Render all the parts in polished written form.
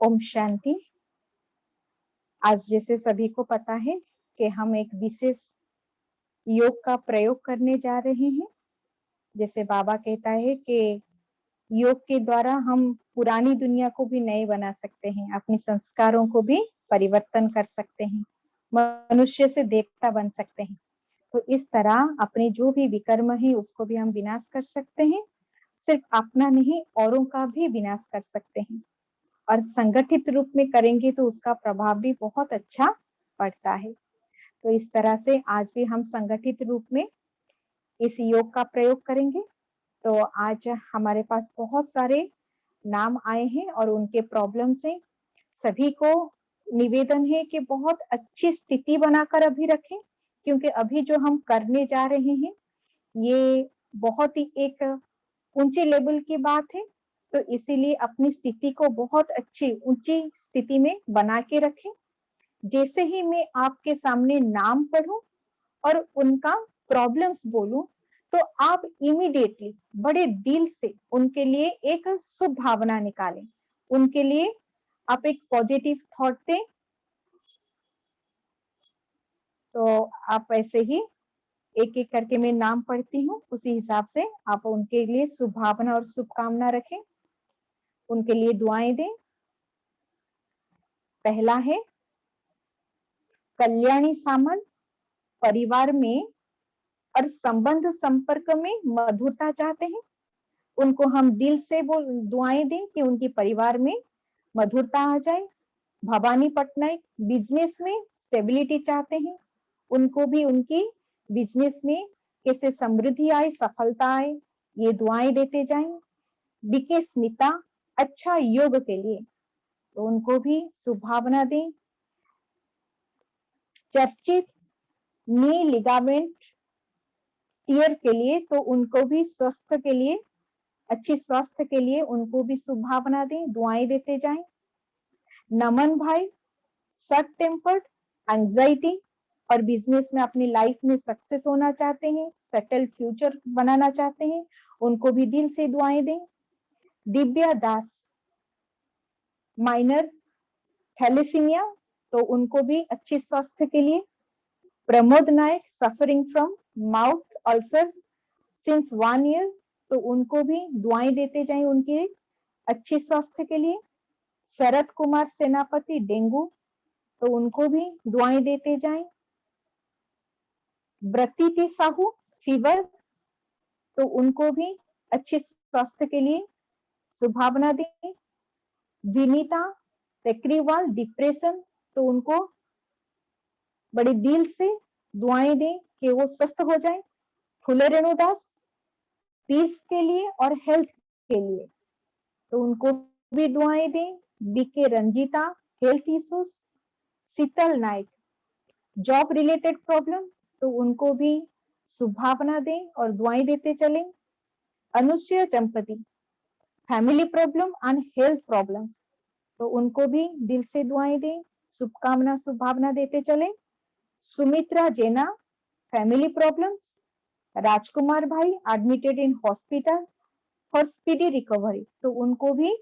ओम शांति। आज जैसे सभी को पता है कि हम एक विशेष योग का प्रयोग करने जा रहे हैं। जैसे बाबा कहता है कि योग के द्वारा हम पुरानी दुनिया को भी नए बना सकते हैं, अपने संस्कारों को भी परिवर्तन कर सकते हैं, मनुष्य से देवता बन सकते हैं। तो इस तरह अपने जो भी विकर्म है उसको भी हम विनाश कर सकते हैं। सिर्फ अपना नहीं, औरों का भी विनाश कर सकते हैं और संगठित रूप में करेंगे तो उसका प्रभाव भी बहुत अच्छा पड़ता है। तो इस तरह से आज भी हम संगठित रूप में इस योग का प्रयोग करेंगे। तो आज हमारे पास बहुत सारे नाम आए हैं और उनके प्रॉब्लम से सभी को निवेदन है कि बहुत अच्छी स्थिति बनाकर अभी रखें, क्योंकि अभी जो हम करने जा रहे हैं ये बहुत ही एक ऊंचे लेवल की बात है। तो इसीलिए अपनी स्थिति को बहुत अच्छी ऊंची स्थिति में बना के रखें। जैसे ही मैं आपके सामने नाम पढ़ूं और उनका प्रॉब्लम्स बोलूं तो आप इमीडिएटली बड़े दिल से उनके लिए एक शुभ भावना निकालें, उनके लिए आप एक पॉजिटिव थॉट दें। तो आप ऐसे ही एक एक करके मैं नाम पढ़ती हूँ, उसी हिसाब से आप उनके लिए शुभ भावना और शुभकामना रखें, उनके लिए दुआएं दें। पहला है कल्याणी सामंत, परिवार में और संबंध संपर्क में मधुरता चाहते हैं। उनको हम दिल से दुआएं दें कि उनके परिवार में मधुरता आ जाए। भवानी पटनायक बिजनेस में स्टेबिलिटी चाहते हैं, उनको भी उनकी बिजनेस में कैसे समृद्धि आए, सफलता आए, ये दुआएं देते जाएं। बीके स्मिता अच्छा योग के लिए, तो उनको भी शुभ भावना दें। चर्चित नी लिगामेंट टीयर के लिए, तो उनको भी स्वस्थ के लिए, अच्छी स्वास्थ्य के लिए उनको भी शुभ भावना दें, दुआएं देते जाएं। नमन भाई शॉर्ट टेम्पर्ड, एंजाइटी और बिजनेस में अपनी लाइफ में सक्सेस होना चाहते हैं, सेटल फ्यूचर बनाना चाहते हैं, उनको भी दिल से दुआएं दें। दिव्या दास माइनर थैलेसीमिया, तो उनको भी अच्छे स्वास्थ्य के लिए। Pramod Nayak suffering from mouth ulcer since 1 year, तो उनको भी दुआएं देते जाएं उनके अच्छे स्वास्थ्य के लिए। शरद कुमार सेनापति डेंगू, तो उनको भी दुआएं देते जाएं। व्रतीति साहू फीवर, तो उनको भी अच्छे स्वास्थ्य के लिए शुभभावना दें। विनीता तेकरीवाल डिप्रेशन, तो उनको बड़े दिल से दुआएं दें कि वो स्वस्थ हो जाए। फुले रेणुदास पीस के लिए और हेल्थ के लिए, तो उनको भी दुआएं दें। B K Ranjita health issues. Sheetal Naik job related problem, तो उनको भी शुभभावना दें और दुआएं देते चलें। Anushya Champati family problem and health problem, तो उनको भी दिल से दुआएं दें, शुभकामना शुभभावना देते चलें। सुमित्रा जेना फैमिली प्रॉब्लम्स। राजकुमार भाई admitted in hospital for speedy recovery, तो उनको भी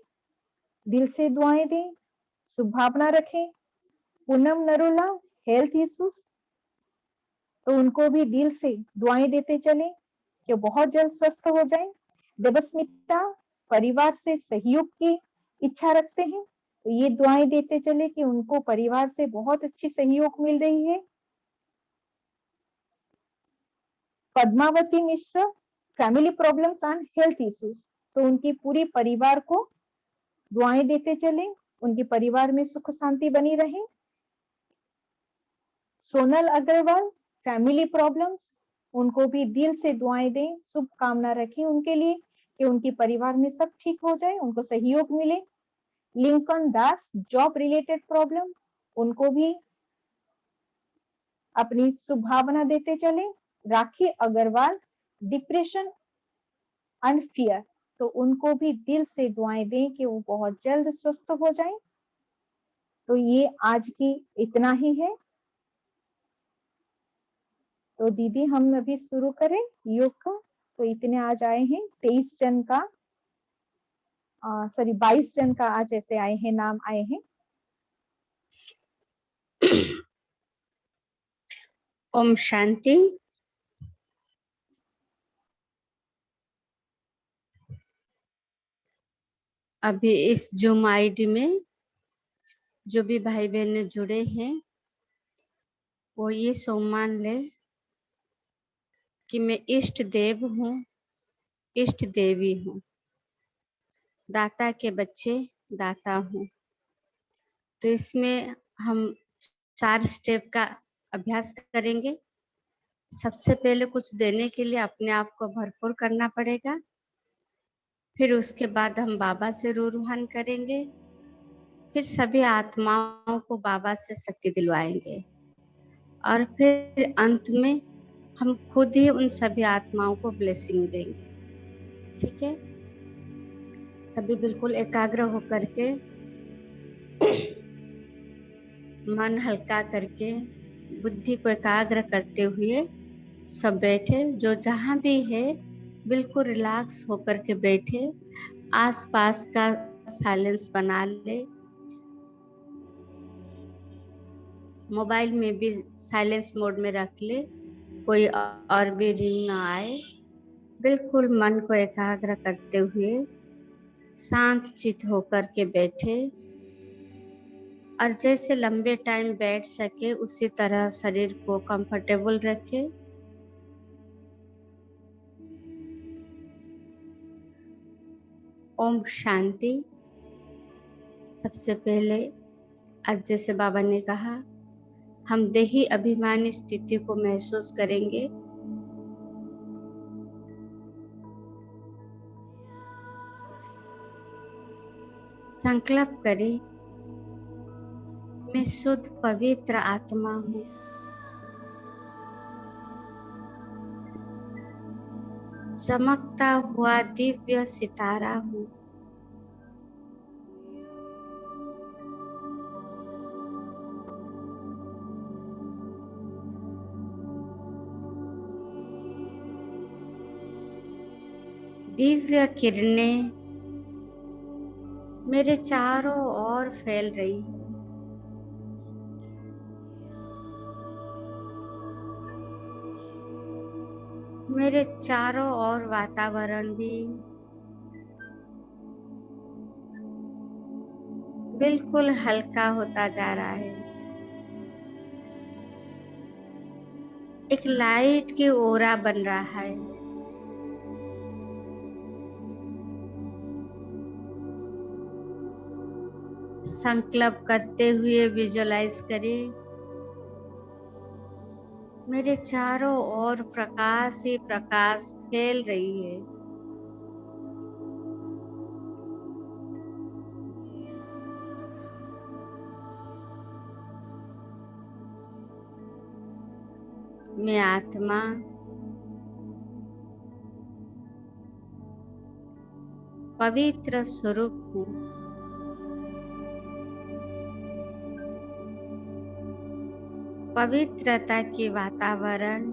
दिल से दुआएं दें, शुभभावना रखें। पूनम नरोला हेल्थ इश्यूज, तो उनको भी दिल से दुआएं देते चलें कि बहुत जल्द स्वस्थ हो जाएं। देवस्मिता परिवार से सहयोग की इच्छा रखते हैं, तो ये दुआएं देते चले कि उनको परिवार से बहुत अच्छी सहयोग मिल रही है। Padmavati Mishra family problems and health issues, तो उनकी पूरी परिवार को दुआएं देते चले, उनके परिवार में सुख शांति बनी रहे। सोनल अग्रवाल फैमिली प्रॉब्लम्स, उनको भी दिल से दुआएं दें, शुभकामना रखें उनके लिए कि उनके परिवार में सब ठीक हो जाए, उनको सहयोग मिले। लिंकन दास जॉब रिलेटेड प्रॉब्लम, उनको भी अपनी शुभभावना देते चले। राखी अग्रवाल डिप्रेशन एंड फियर, तो उनको भी दिल से दुआएं दें कि वो बहुत जल्द स्वस्थ हो जाएं। तो ये आज की इतना ही है। तो दीदी हम अभी शुरू करें योग का। तो इतने आज आए हैं 23 जन का सॉरी 22 जन का आज ऐसे आए हैं, नाम आए हैं। ओम शांति। अभी इस जूम आईडी में जो भी भाई बहन जुड़े हैं वो ये सम्मान ले कि मैं इष्ट देव हूँ, इष्ट देवी हूँ, दाता के बच्चे दाता हूँ। तो इसमें हम 4 स्टेप का अभ्यास करेंगे। सबसे पहले कुछ देने के लिए अपने आप को भरपूर करना पड़ेगा। फिर उसके बाद हम बाबा से रूहान करेंगे। फिर सभी आत्माओं को बाबा से शक्ति दिलवाएंगे और फिर अंत में हम खुद ही उन सभी आत्माओं को ब्लेसिंग देंगे। ठीक है, सभी बिल्कुल एकाग्र होकर के मन हल्का करके बुद्धि को एकाग्र करते हुए सब बैठे। जो जहाँ भी है बिल्कुल रिलैक्स होकर के बैठे। आसपास का साइलेंस बना ले। मोबाइल में भी साइलेंस मोड में रख ले, कोई और भी रिंग ना आए। बिल्कुल मन को एकाग्र करते हुए शांत चित होकर के बैठे और जैसे लंबे टाइम बैठ सके उसी तरह शरीर को कंफर्टेबल रखे। ओम शांति। सबसे पहले आज जैसे बाबा ने कहा हम देही अभिमानी स्थिति को महसूस करेंगे। संकल्प करें मैं शुद्ध पवित्र आत्मा हूँ। चमकता हुआ दिव्य सितारा हूँ। दिव्य किरणें मेरे चारों ओर फैल रही है। मेरे चारों ओर वातावरण भी बिल्कुल हल्का होता जा रहा है। एक लाइट की ओरा बन रहा है। संकल्प करते हुए विजुअलाइज करें मेरे चारों ओर प्रकाश ही प्रकाश फैल रही है। मैं आत्मा पवित्र स्वरूप हूँ। पवित्रता की वातावरण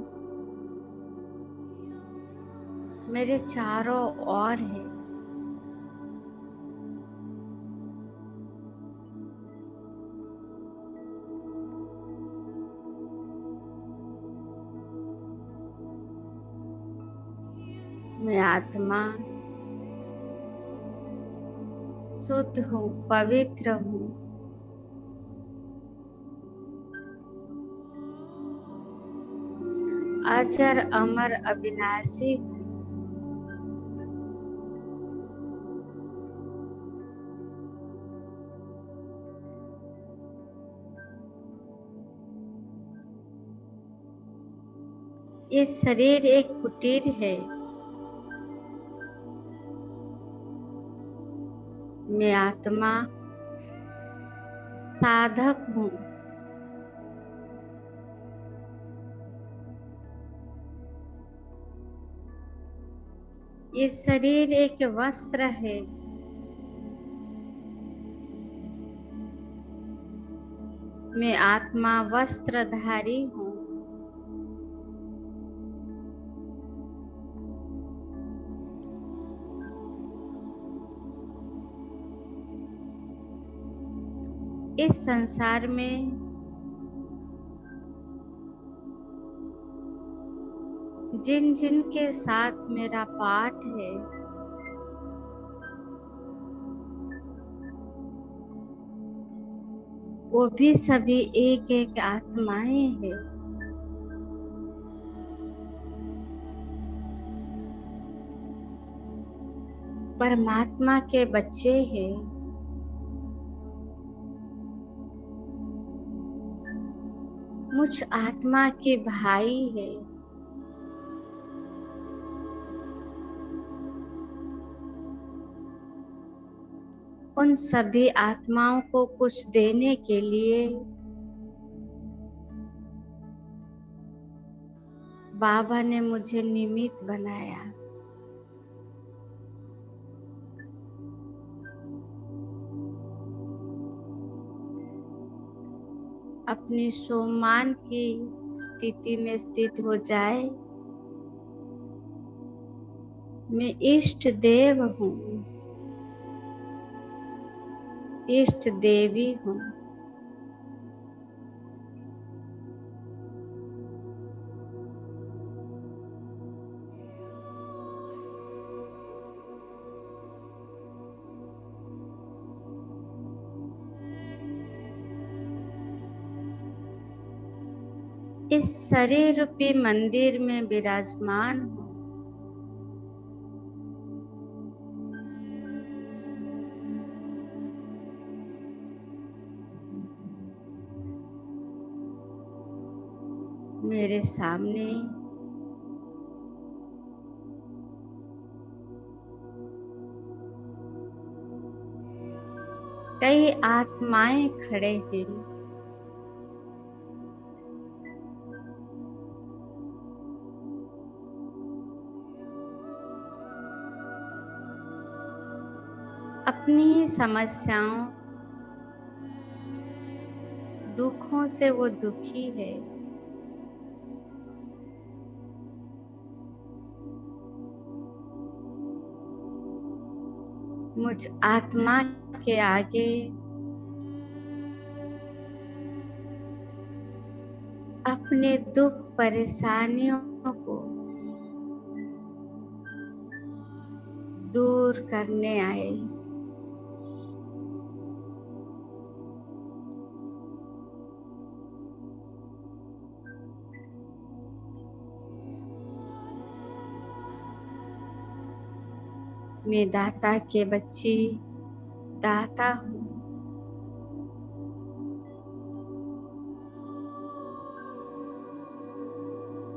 मेरे चारों ओर है। मैं आत्मा शुद्ध हूँ, पवित्र हूँ। अजर अमर अविनाशी हूँ। ये शरीर एक कुटीर है। मैं आत्मा साधक हूँ। ये शरीर एक वस्त्र है। मैं आत्मा वस्त्रधारी हूँ। इस संसार में जिन जिन के साथ मेरा पाठ है, वो भी सभी एक एक आत्माएं हैं। परमात्मा के बच्चे हैं। मुझ आत्मा के भाई है। उन सभी आत्माओं को कुछ देने के लिए बाबा ने मुझे निमित्त बनाया। अपनी सम्मान की स्थिति में स्थित हो जाए। मैं इष्ट देव हूँ, इष्ट देवी हूँ। इस शरीर रूपी मंदिर में विराजमान हूँ। मेरे सामने कई आत्माएं खड़े हैं। अपनी समस्याओं, दुखों से वो दुखी है। मुझ आत्मा के आगे अपने दुख परेशानियों को दूर करने आए। मैं दाता के बच्ची, दाता हूँ।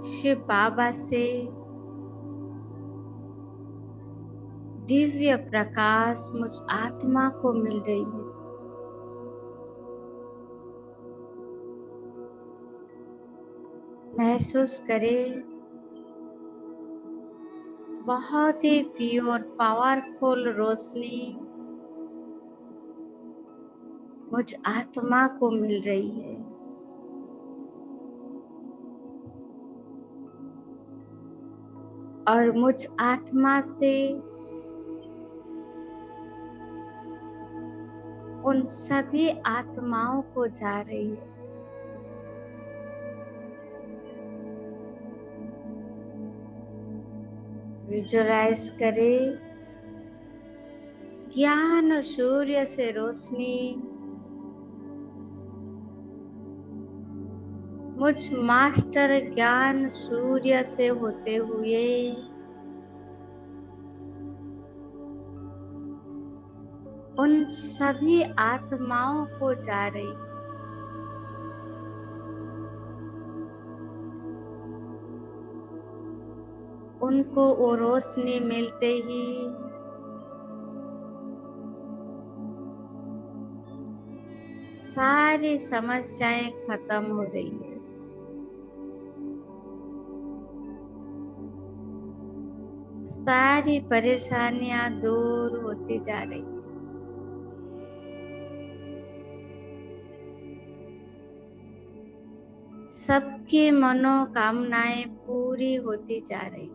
शिव बाबा से दिव्य प्रकाश मुझ आत्मा को मिल रही है। महसूस करें, बहुत ही प्योर पावरफुल रोशनी मुझ आत्मा को मिल रही है। और मुझ आत्मा से उन सभी आत्माओं को जा रही है। विजुअलाइज करें, ज्ञान सूर्य से रोशनी मुझ मास्टर ज्ञान सूर्य से होते हुए उन सभी आत्माओं को जा रही। उनको वो रोशनी मिलते ही सारी समस्याएं खत्म हो रही है। सारी परेशानियां दूर होती जा रही। सबकी मनोकामनाएं पूरी होती जा रही।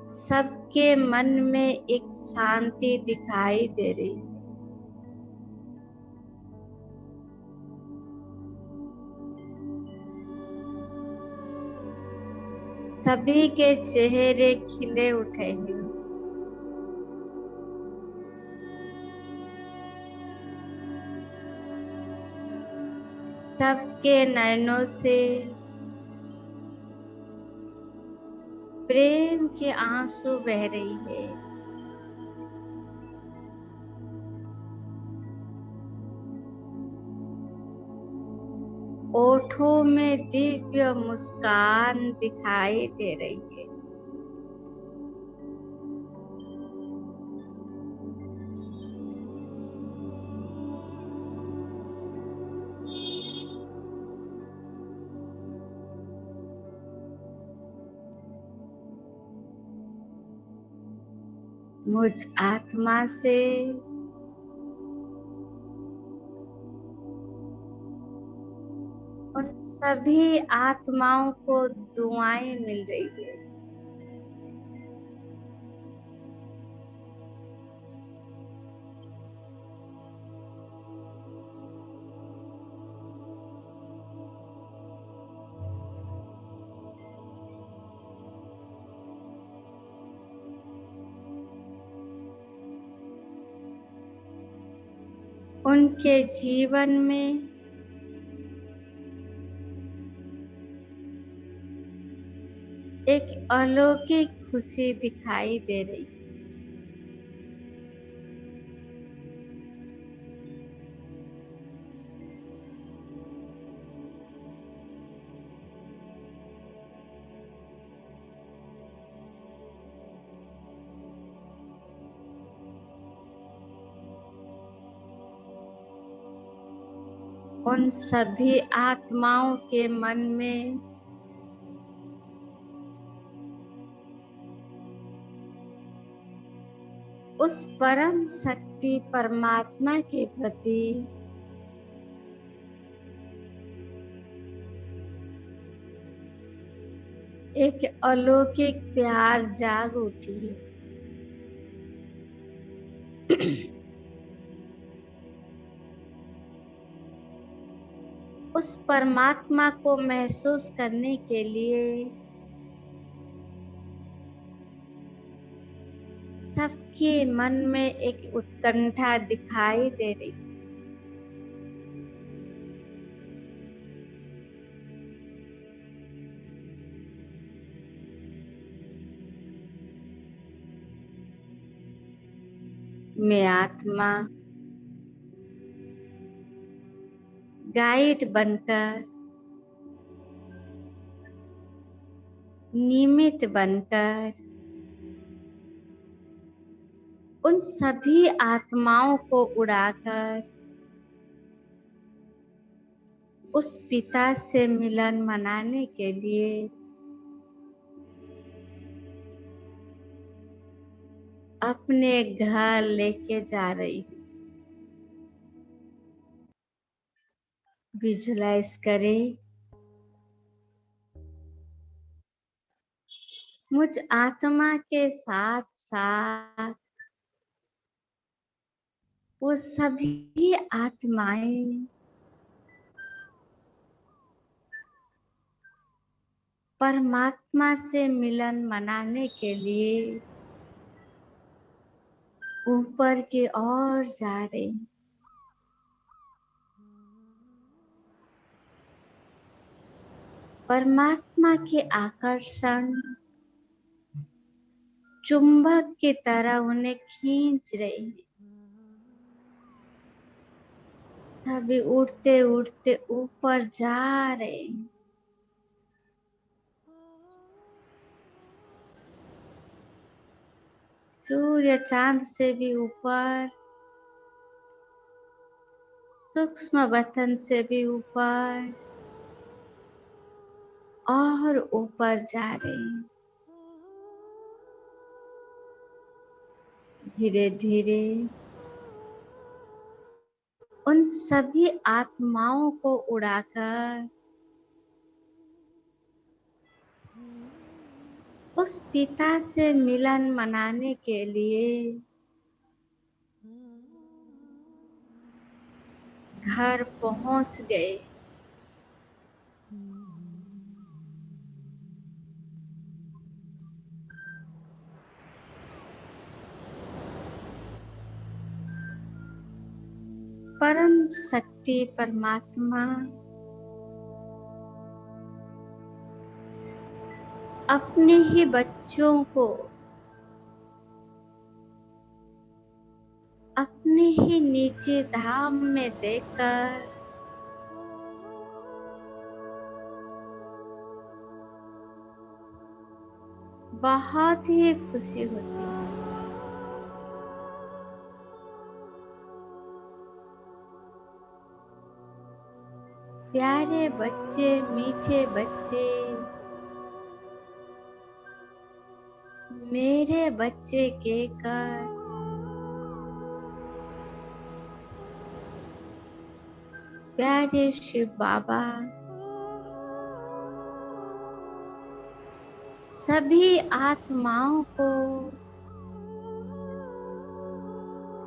सबके मन में एक शांति दिखाई दे रही है। सभी के चेहरे खिले उठे हैं। सबके नयनों से प्रेम के आंसू बह रही है। ओठों में दिव्य मुस्कान दिखाई दे रही है। मुझ आत्मा से उन सभी आत्माओं को दुआएं मिल रही है। उनके जीवन में एक अलौकिक खुशी दिखाई दे रही है। उन सभी आत्माओं के मन में उस परम शक्ति परमात्मा के प्रति एक अलौकिक प्यार जाग उठी है। उस परमात्मा को महसूस करने के लिए सबके मन में एक उत्कंठा दिखाई दे रही। मैं आत्मा गाइड बनकर, निमित्त बनकर उन सभी आत्माओं को उड़ाकर उस पिता से मिलन मनाने के लिए अपने घर लेके जा रही हूँ। विजुलाइज करें, मुझ आत्मा के साथ साथ वो सभी आत्माएं परमात्मा से मिलन मनाने के लिए ऊपर की ओर जा रही। परमात्मा के आकर्षण चुंबक की तरह उन्हें खींच रही है। सभी उड़ते उड़ते ऊपर जा रहे हैं। सूर्य चांद से भी ऊपर, सूक्ष्म वतन से भी ऊपर और ऊपर जा रहे हैं। धीरे धीरे उन सभी आत्माओं को उड़ाकर उस पिता से मिलन मनाने के लिए घर पहुंच गए। परम शक्ति परमात्मा अपने ही बच्चों को अपने ही नीचे धाम में देखकर बहुत ही खुशी होती है। प्यारे बच्चे, मीठे बच्चे, मेरे बच्चे कहकर प्यारे शिव बाबा सभी आत्माओं को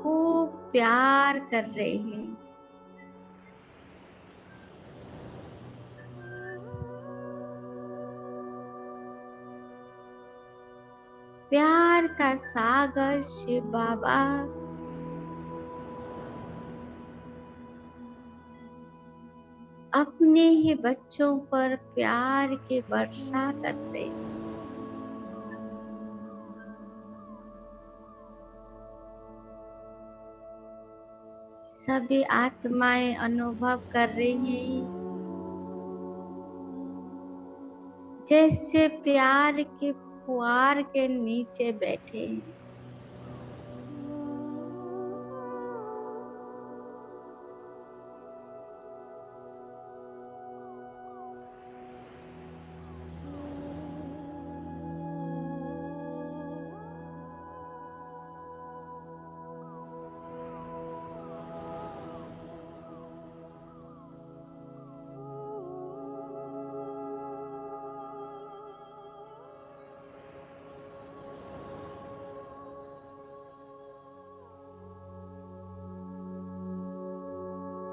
खूब प्यार कर रहे हैं। प्यार का सागर शिव बाबा अपने ही बच्चों पर प्यार की वर्षा करते हैं। सभी आत्माएं अनुभव कर रही हैं जैसे प्यार के फुहार के नीचे बैठे हैं।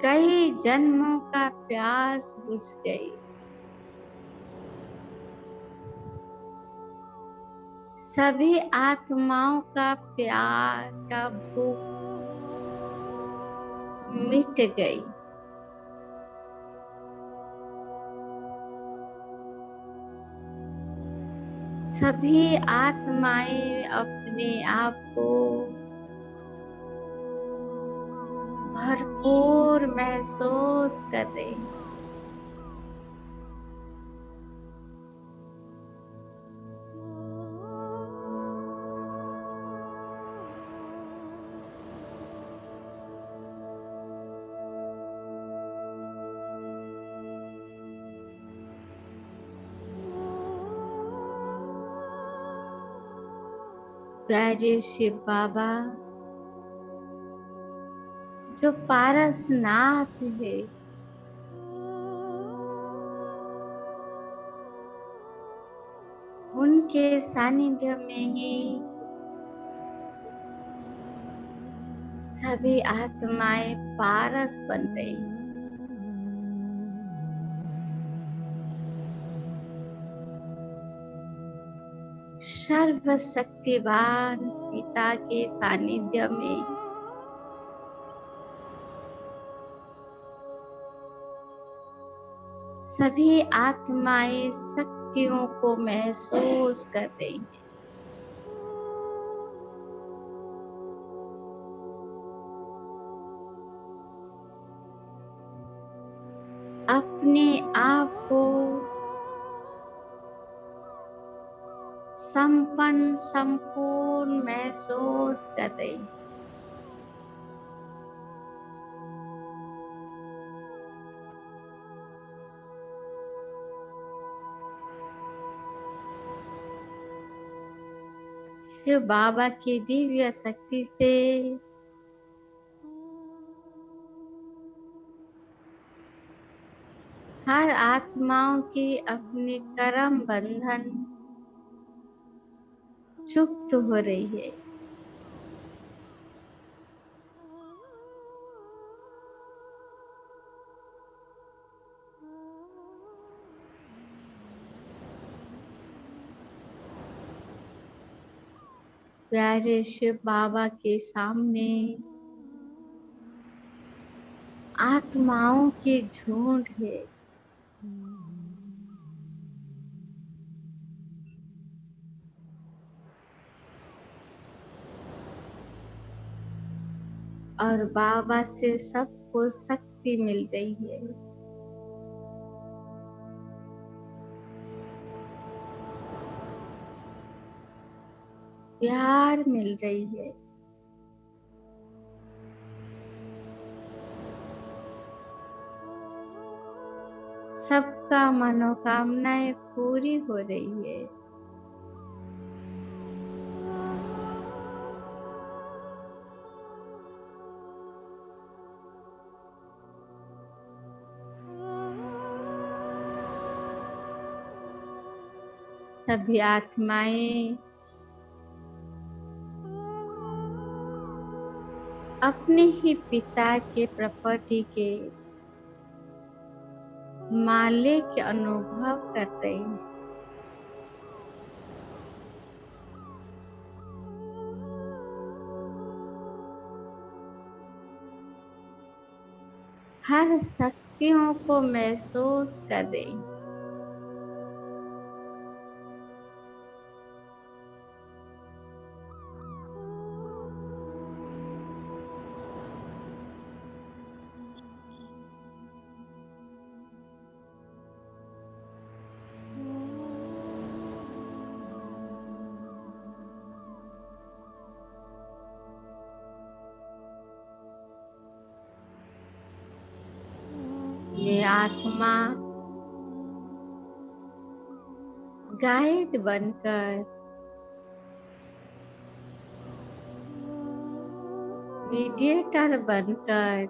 कई जन्मों का प्यास बुझ गई। सभी आत्माओं का प्यार का भूख मिट गई। सभी आत्माएं अपने आप को भरपूर महसूस कर रहे हैं। प्यारे शिव बाबा जो पारसनाथ है, उनके सानिध्य में ही सभी आत्माएं पारस बन गई। सर्वशक्तिवान पिता के सानिध्य में सभी आत्माएं शक्तियों को महसूस कर रही हैं। अपने आप को संपन्न संपूर्ण महसूस कर रही हैं। शिव बाबा की दिव्य शक्ति से हर आत्माओं की अपने कर्म बंधन युक्त हो रही है। प्यारे शिव बाबा के सामने आत्माओं के झुंड है। और बाबा से सबको शक्ति मिल रही है। प्यार मिल रही है। सबका मनोकामनाएं पूरी हो रही है। सभी आत्माएं अपने ही पिता के प्रॉपर्टी के मालिक अनुभव कर रहे हैं। हर शक्तियों को महसूस कर रहे हैं। ये आत्मा गाइड बनकर मीडिएटर बनकर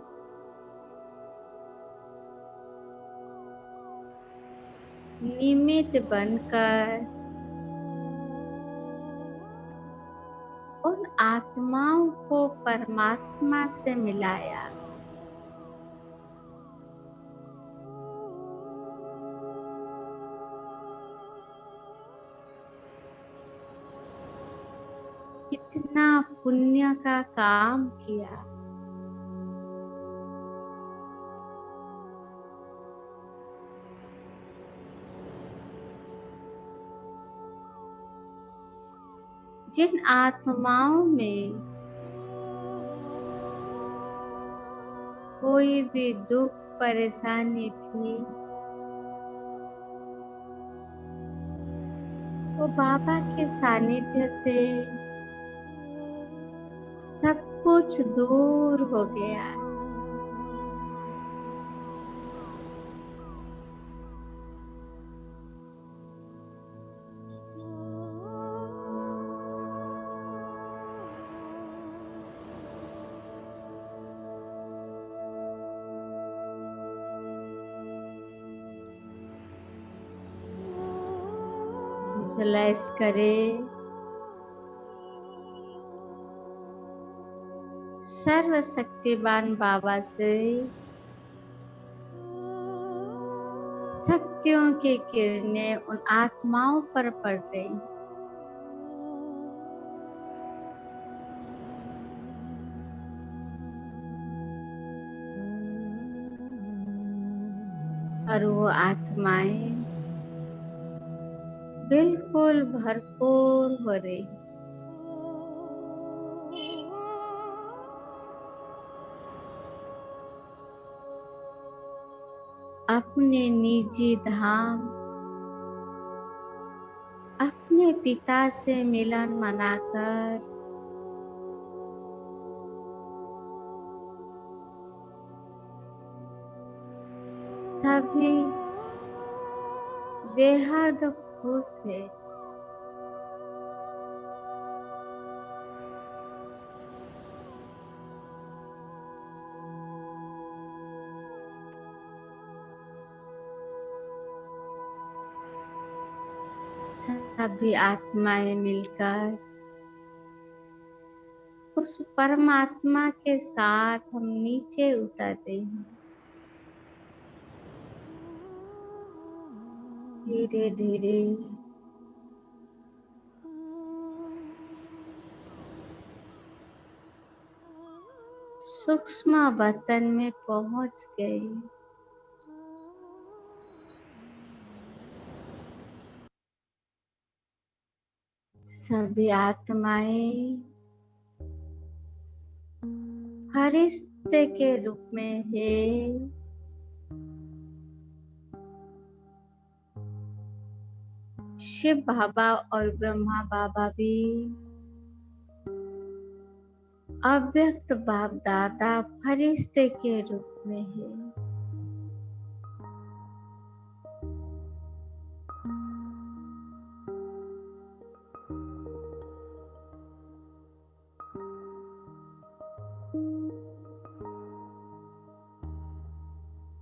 निमित्त बनकर उन आत्माओं को परमात्मा से मिलाया। कितना पुण्य का काम किया। जिन आत्माओं में कोई भी दुख परेशानी थी, वो बाबा के सानिध्य से सब कुछ दूर हो गया। विजुअलाइज करें सर्वशक्तिमान बाबा से शक्तियों की किरणें उन आत्माओं पर पड़ रही। और वो आत्माएं बिल्कुल भरपूर हो रही। अपने निजी धाम, अपने पिता से मिलन मनाकर सभी बेहद खुश है। सभी आत्माएं मिलकर उस परमात्मा के साथ हम नीचे उतर रहे हैं। धीरे धीरे सूक्ष्म वतन में पहुंच गए। सभी आत्माएं फरिश्ते के रूप में है। शिव बाबा और ब्रह्मा बाबा भी अव्यक्त बाप दादा फरिश्ते के रूप में है।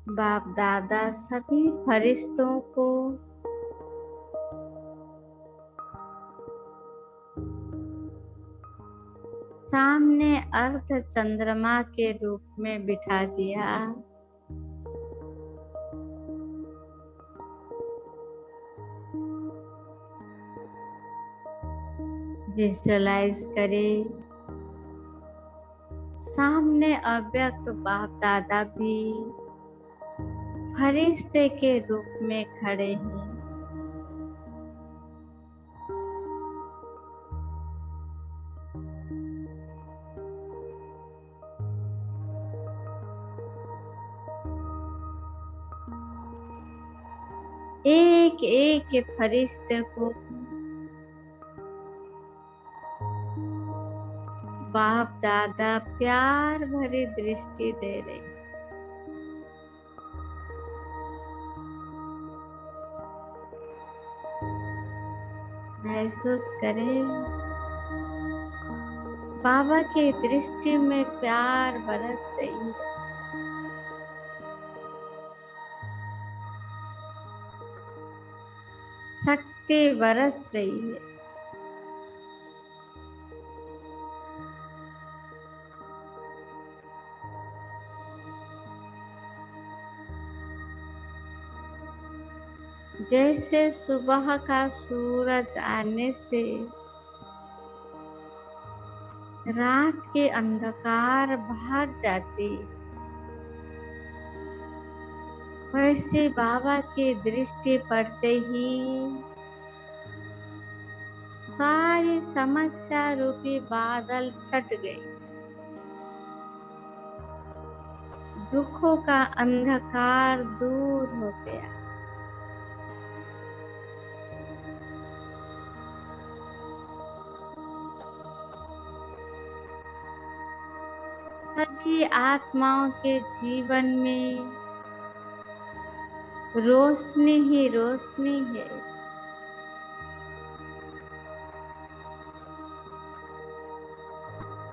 बाप दादा सभी फरिश्तों को सामने अर्ध चंद्रमा के रूप में बिठा दिया। विजुअलाइज करें सामने अव्यक्त बाप दादा भी फरिश्ते के रूप में खड़े हैं। एक एक फरिश्ते को बाप दादा प्यार भरी दृष्टि दे रहे। महसूस करें बाबा की दृष्टि में प्यार बरस रही है। शक्ति बरस रही है। जैसे सुबह का सूरज आने से रात के अंधकार भाग जाती, वैसे बाबा की दृष्टि पड़ते ही सारी समस्या रूपी बादल छट गए। दुखों का अंधकार दूर हो गया। सभी आत्माओं के जीवन में रोशनी ही रोशनी है।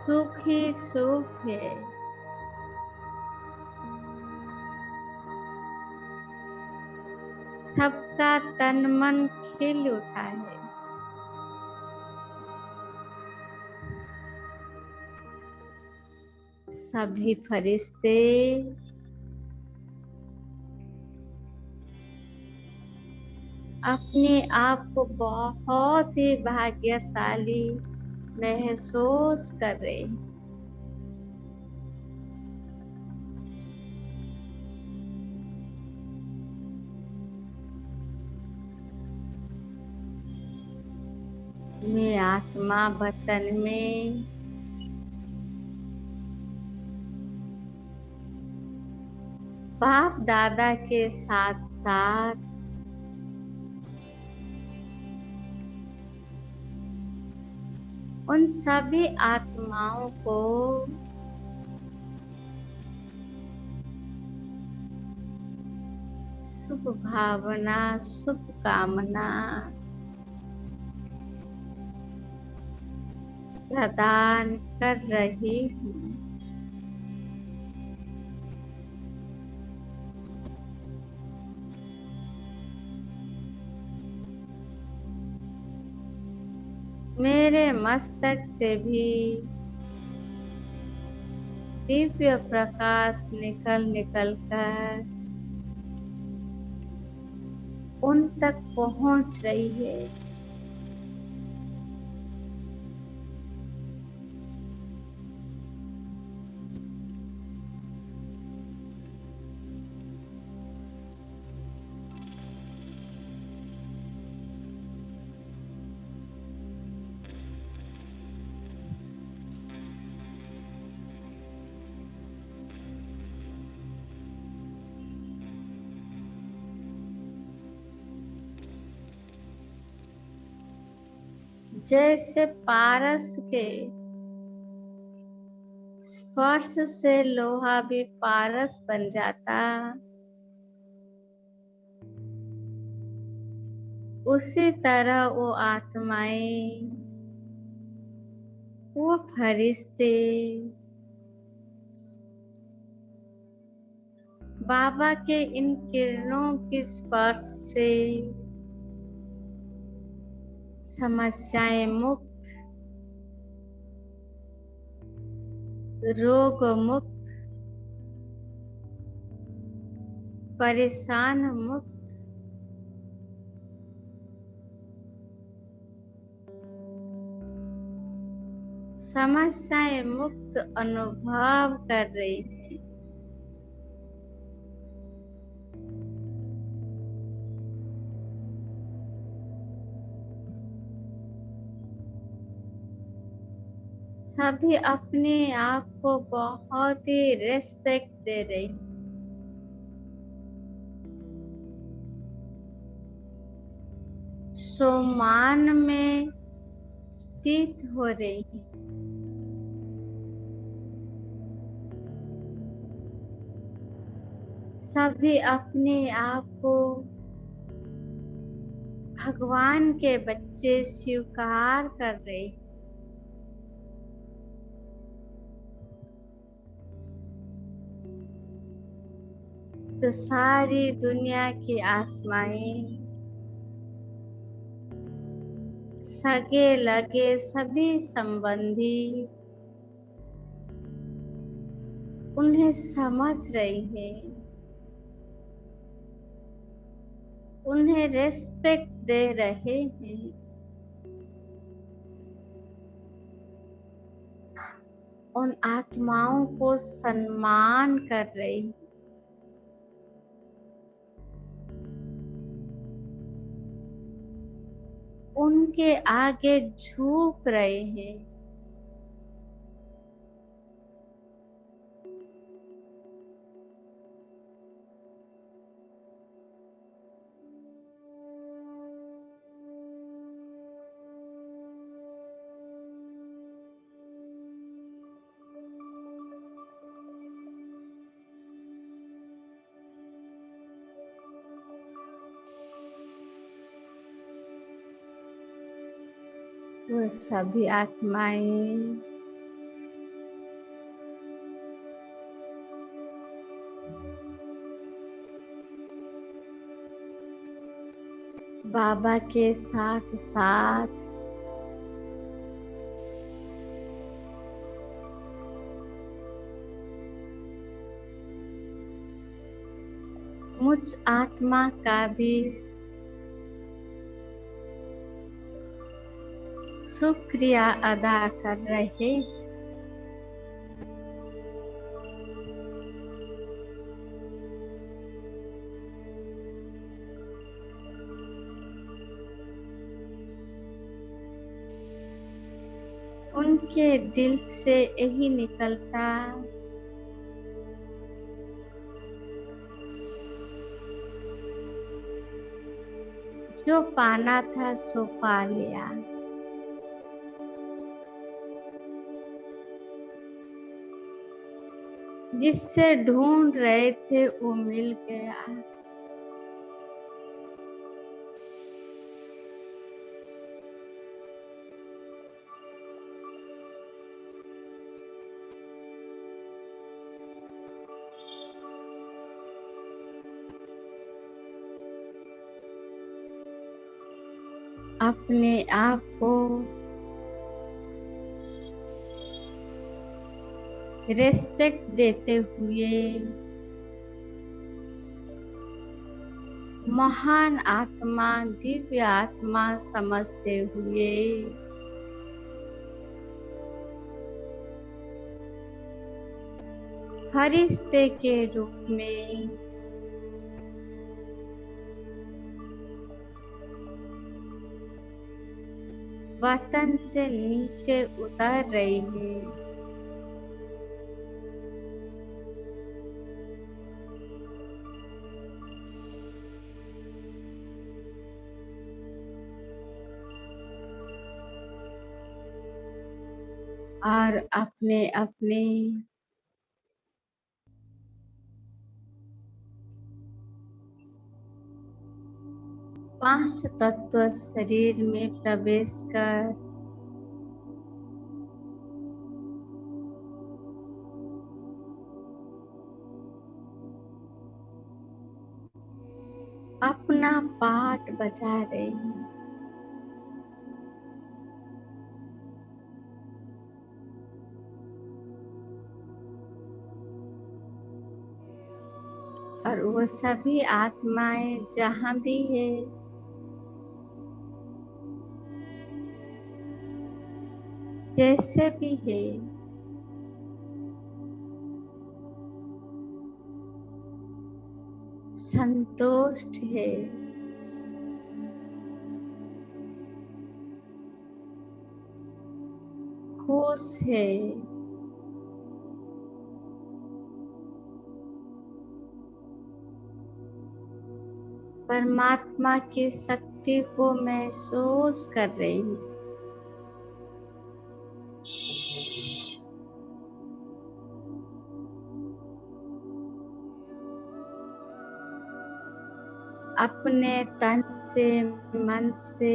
सुख ही सुख है। सबका तन मन खिल उठा है। सभी फरिश्ते अपने आप को बहुत ही भाग्यशाली महसूस कर रहे हैं। मैं आत्मा वतन में बाप दादा के साथ साथ उन सभी आत्माओं को शुभ भावना, शुभ कामना प्रदान कर रही हूँ। मेरे मस्तक से भी दिव्य प्रकाश निकल निकल कर उन तक पहुंच रही है। जैसे पारस के स्पर्श से लोहा भी पारस बन जाता, उसी तरह वो आत्माएं, वो फरिश्ते बाबा के इन किरणों के स्पर्श से समस्याएं मुक्त, रोग मुक्त, परेशान मुक्त, समस्याएं मुक्त अनुभव कर रही है। सभी अपने आप को बहुत ही रेस्पेक्ट दे रही है। सम्मान में स्थित हो रही है। सभी अपने आप को भगवान के बच्चे स्वीकार कर रहे हैं। तो सारी दुनिया की आत्माएं, सगे लगे सभी संबंधी उन्हें समझ रही है, उन्हें रेस्पेक्ट दे रहे हैं। उन आत्माओं को सम्मान कर रही है। उनके आगे झुक रहे हैं। वो सभी आत्माएं बाबा के साथ साथ मुझ आत्मा का भी शुक्रिया अदा कर रहे। उनके दिल से यही निकलता, जो पाना था सो पा लिया। जिससे ढूंढ रहे थे वो मिल गया। अपने आप को रेस्पेक्ट देते हुए, महान आत्मा, दिव्य आत्मा समझते हुए, फरिश्ते के रूप में वतन से नीचे उतर रही है। और अपने अपने पांच तत्व शरीर में प्रवेश कर अपना पाठ बजा रहे हैं। और वो सभी आत्माएं जहां भी है, जैसे भी है, संतुष्ट है, खुश है, परमात्मा की शक्ति को महसूस कर रही हूँ। अपने तन से, मन से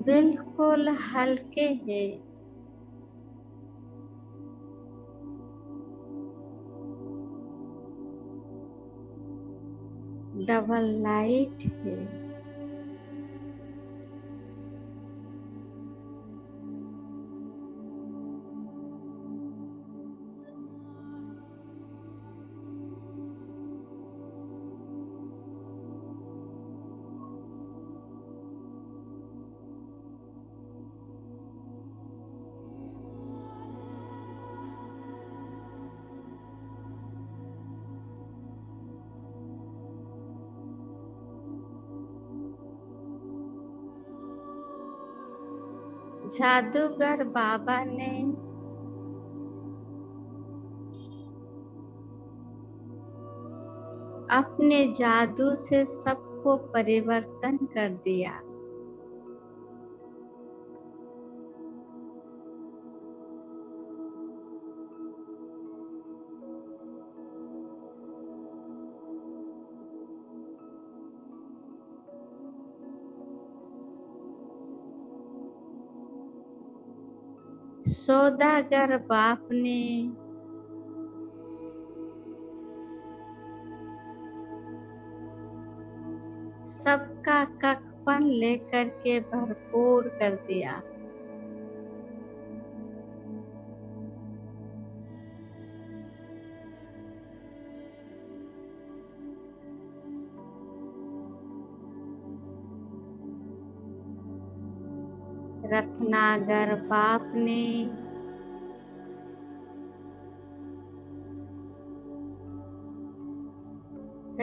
बिल्कुल हल्के हैं। डबल लाइट है। जादूगर बाबा ने अपने जादू से सबको परिवर्तन कर दिया। सौदागर बाप ने सबका कखपन लेकर के भरपूर कर दिया। रत्नागर बाप ने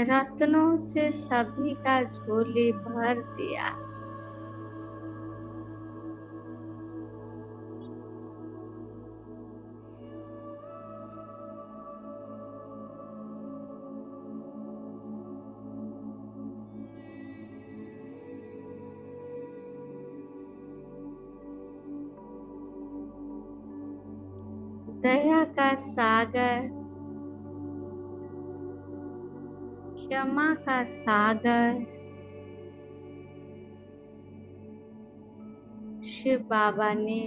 रत्नों से सभी का झोली भर दिया। दया का सागर, क्षमा का सागर शिव बाबा ने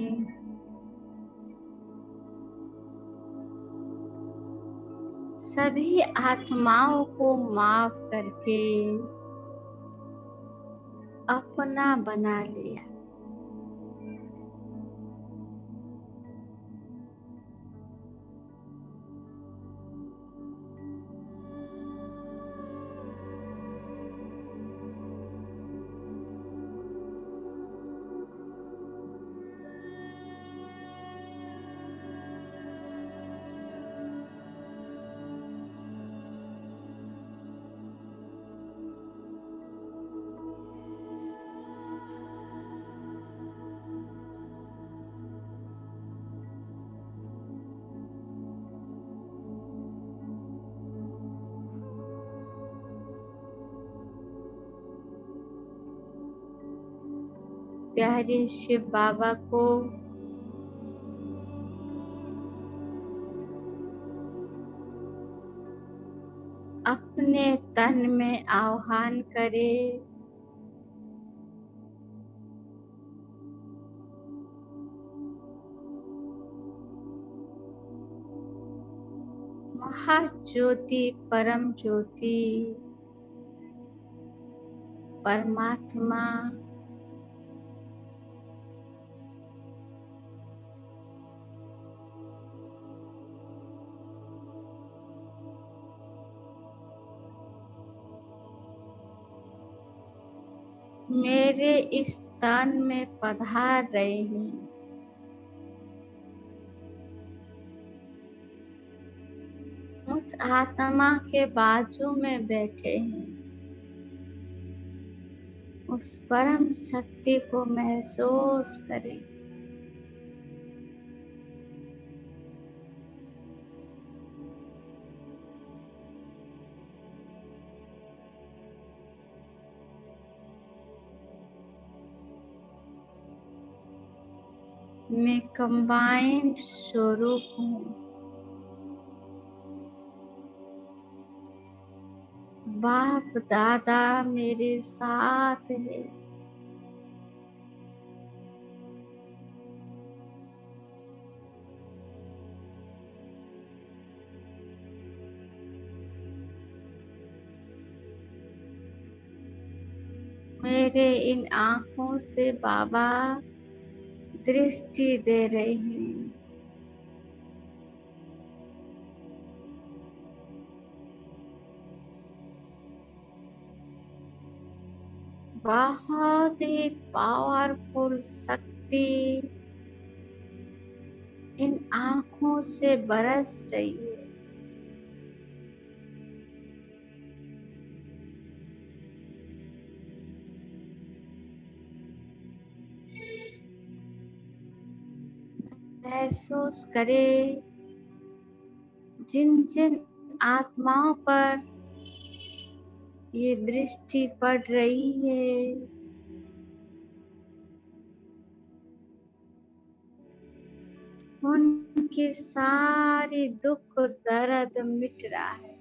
सभी आत्माओं को माफ करके अपना बना लिया। प्यारे शिव बाबा को अपने तन में आह्वान करें। महाज्योति, परम ज्योति, परमात्मा मेरे इस तन में पधार रहे हैं। मुझ आत्मा के बाजू में बैठे हैं। उस परम शक्ति को महसूस करें। मैं कंबाइंड स्वरूप हूँ। बाप दादा मेरे साथ है। मेरे इन आँखों से बाबा दृष्टि दे रहे हैं। बहुत ही पावरफुल शक्ति इन आँखों से बरस रही है। महसूस करें जिन जिन आत्माओं पर ये दृष्टि पड़ रही है, उनकी सारी दुख दर्द मिट रहा है।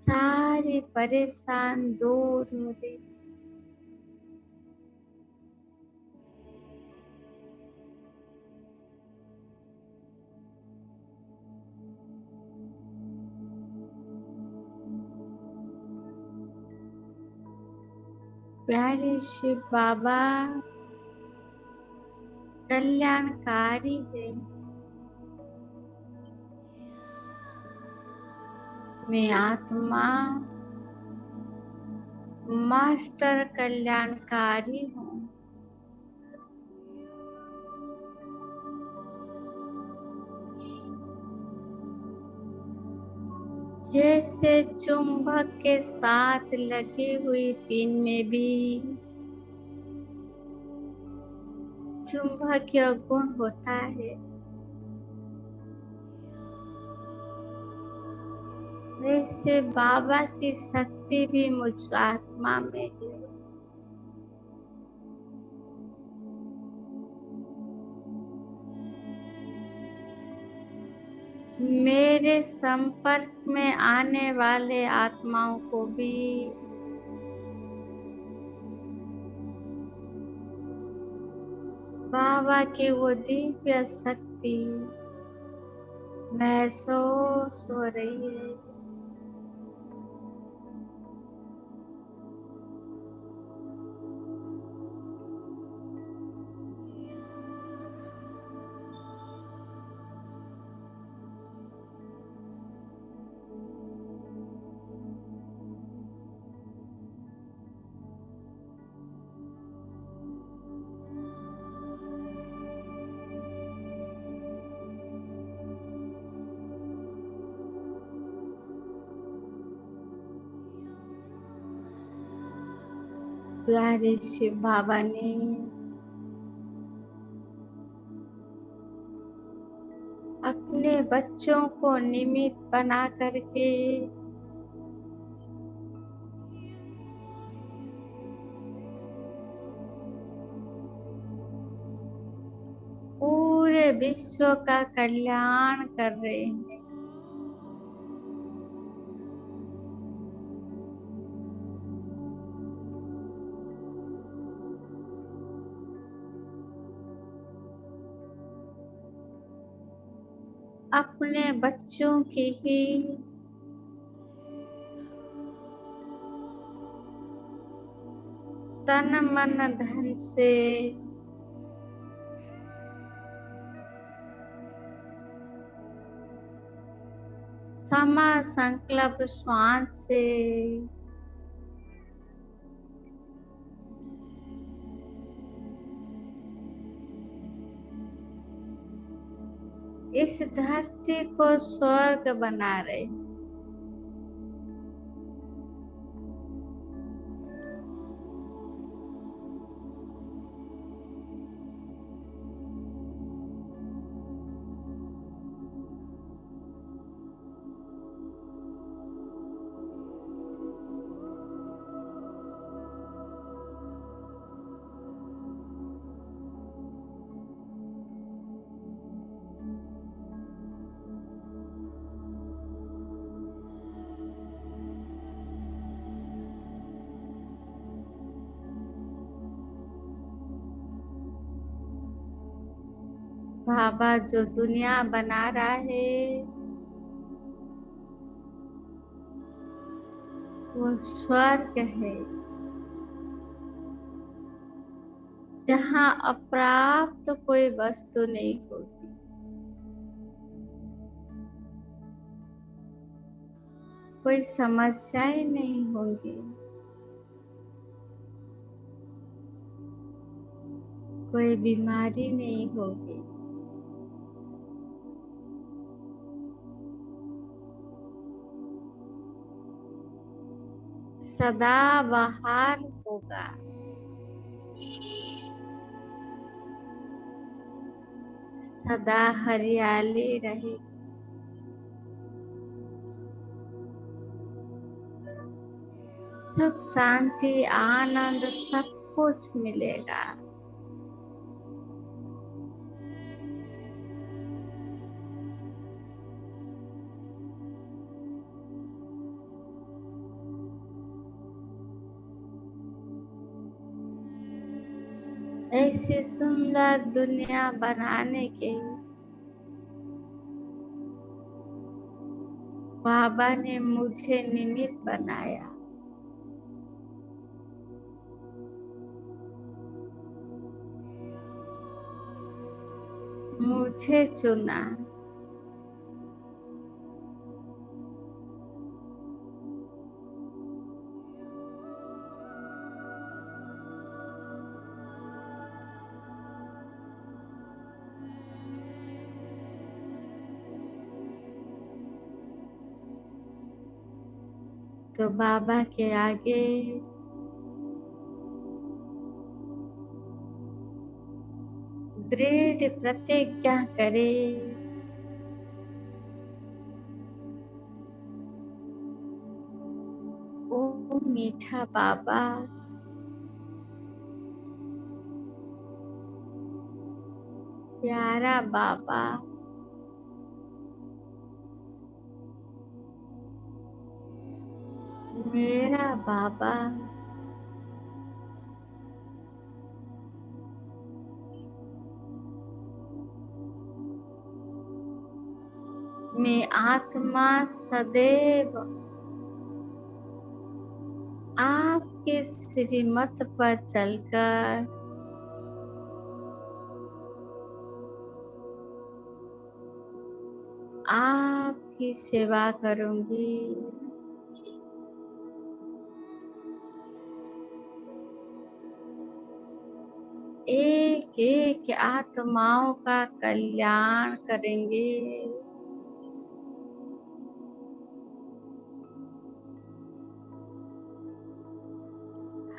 सारी परेशान दूर हो रही। प्यारे शिव बाबा कल्याणकारी है। मैं आत्मा मास्टर कल्याणकारी हूँ। जैसे चुंबक के साथ लगी हुई पिन में भी चुंबकीय गुण होता है, वैसे बाबा की शक्ति भी मुझ आत्मा में है। मेरे संपर्क में आने वाले आत्माओं को भी बाबा की वो दिव्य शक्ति महसूस हो रही है। प्यारे शिव बाबा ने अपने बच्चों को निमित्त बना करके पूरे विश्व का कल्याण कर रहे हैं। अपने बच्चों की ही तन मन धन से समा संकल्प श्वास से इस धरती को स्वर्ग बना रहे। बाबा जो दुनिया बना रहा है वो स्वर्ग है, जहाँ अप्राप्त कोई वस्तु नहीं होगी। कोई समस्याएं नहीं होंगी, कोई बीमारी नहीं होगी। सदा बहार होगा। सदा हरियाली रहे। सुख शांति आनंद सब कुछ मिलेगा। ऐसी सुंदर दुनिया बनाने के बाबा ने मुझे निमित्त बनाया। मुझे चुना। तो बाबा के आगे दृढ़ प्रतिज्ञा करे। ओ मीठा बाबा, प्यारा बाबा, मेरा बाबा, मैं आत्मा सदैव आपके श्रीमत पर चलकर आपकी सेवा करूंगी। एक एक आत्माओं का कल्याण करेंगे।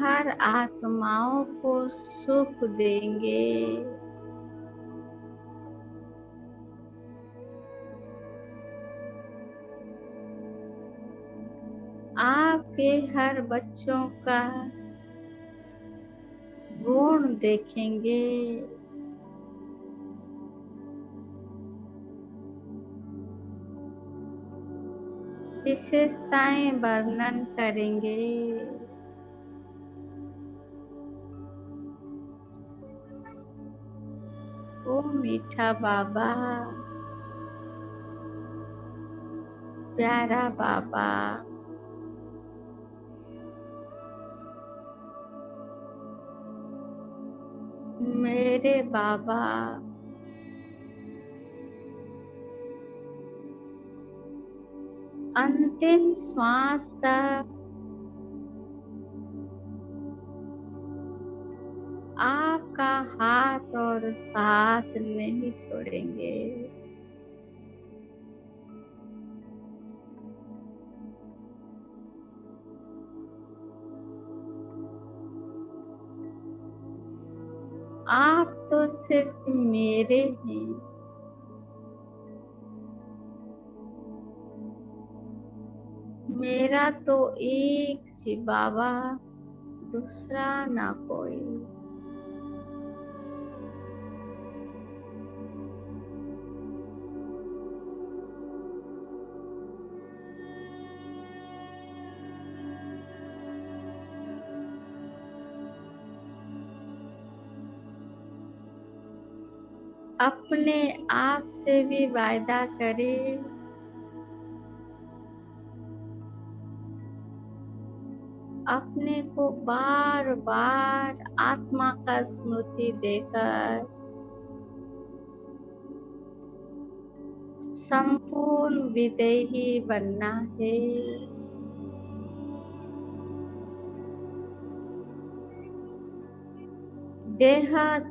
हर आत्माओं को सुख देंगे। आपके हर बच्चों का गुण देखेंगे। विशेषताएं वर्णन करेंगे। ओ मीठा बाबा, प्यारा बाबा, मेरे बाबा, अंतिम श्वास तक आपका हाथ और साथ नहीं छोड़ेंगे। आप तो सिर्फ मेरे हैं। मेरा तो एक शिव बाबा, दूसरा ना कोई। अपने आप से भी वायदा करें, अपने को बार बार आत्मा का स्मृति देकर संपूर्ण विदेही बनना है।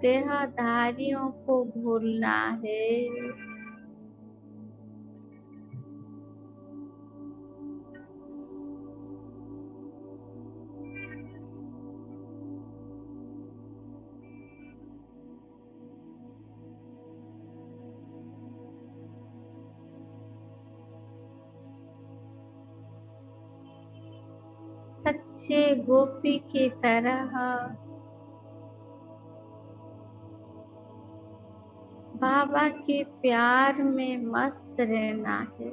देहधारियों को भूलना है। सच्चे गोपी की तरह बाबा के प्यार में मस्त रहना है।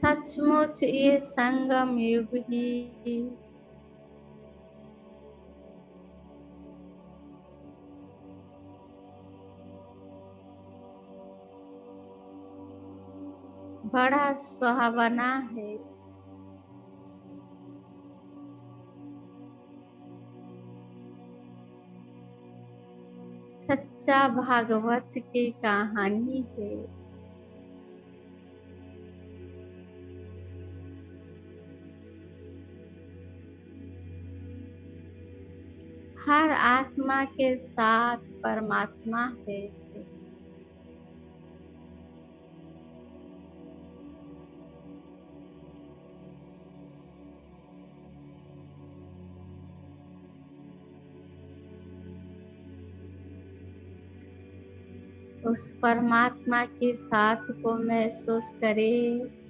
सचमुच ये संगम युग ही बड़ा सुहावना है। सच्चा भागवत की कहानी है। हर आत्मा के साथ परमात्मा है। उस परमात्मा के साथ को महसूस करें।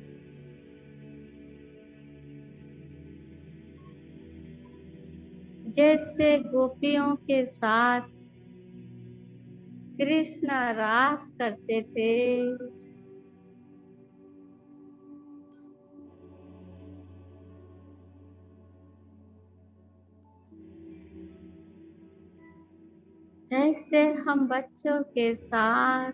जैसे गोपियों के साथ कृष्ण रास करते थे। ऐसे हम बच्चों के साथ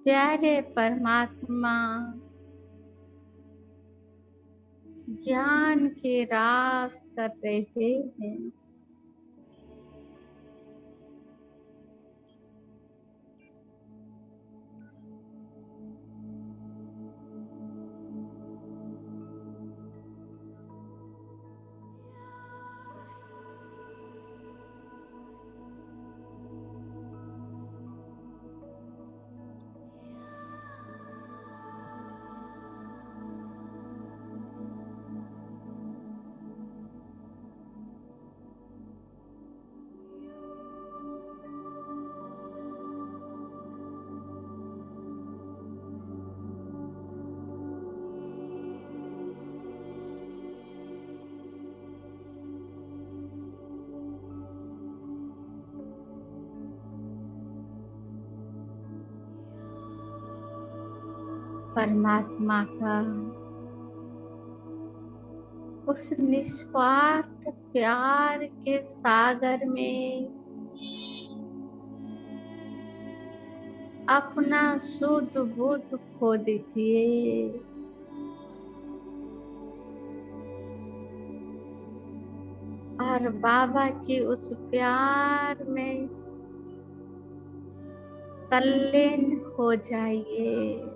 प्यारे परमात्मा ज्ञान के रास कर रहे हैं। परमात्मा का उस निस्वार्थ प्यार के सागर में अपना शुद्ध बुद्ध खो दीजिए। और बाबा की उस प्यार में तल्लीन हो जाइए।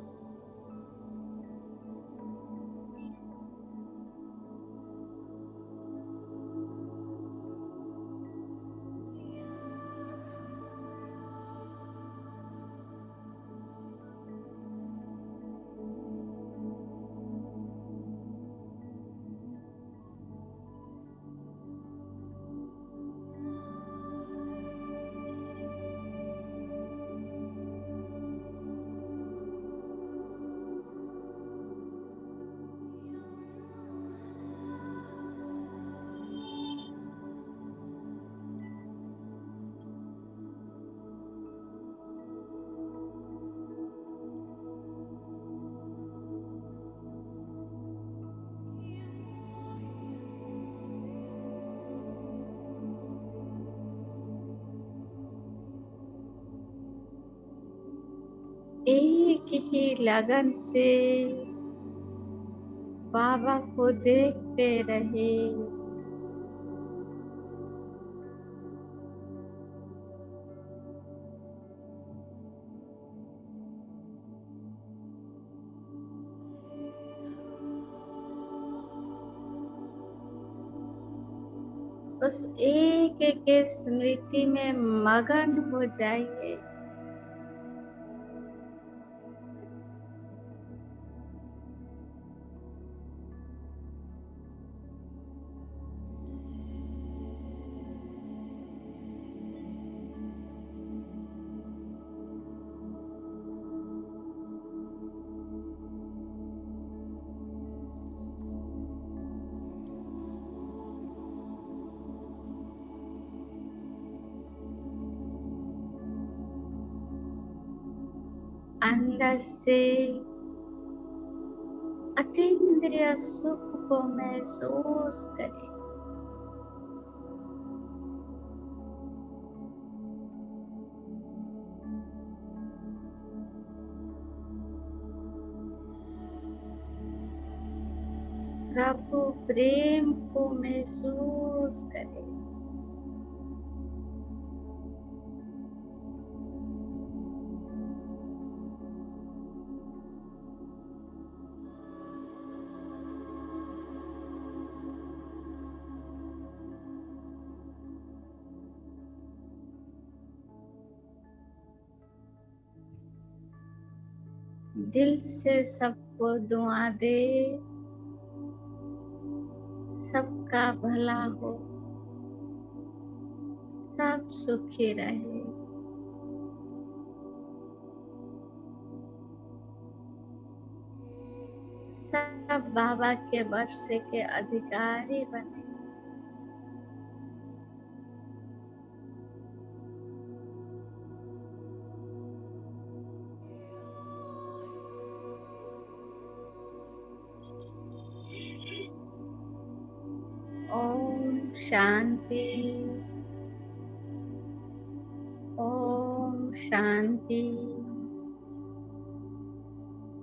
एक ही लगन से बाबा को देखते रहे। उस एक के स्मृति में मगन हो जाइए। अंदर से अतीन्द्रिय सुख को महसूस करें। प्रभु प्रेम को महसूस करें। दिल से सबको दुआ दे, सबका भला हो, सब सुखी रहे। सब बाबा के वर्षे के अधिकारी बने। ओम शांति, ओम शांति,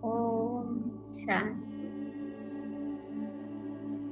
ओम शांति।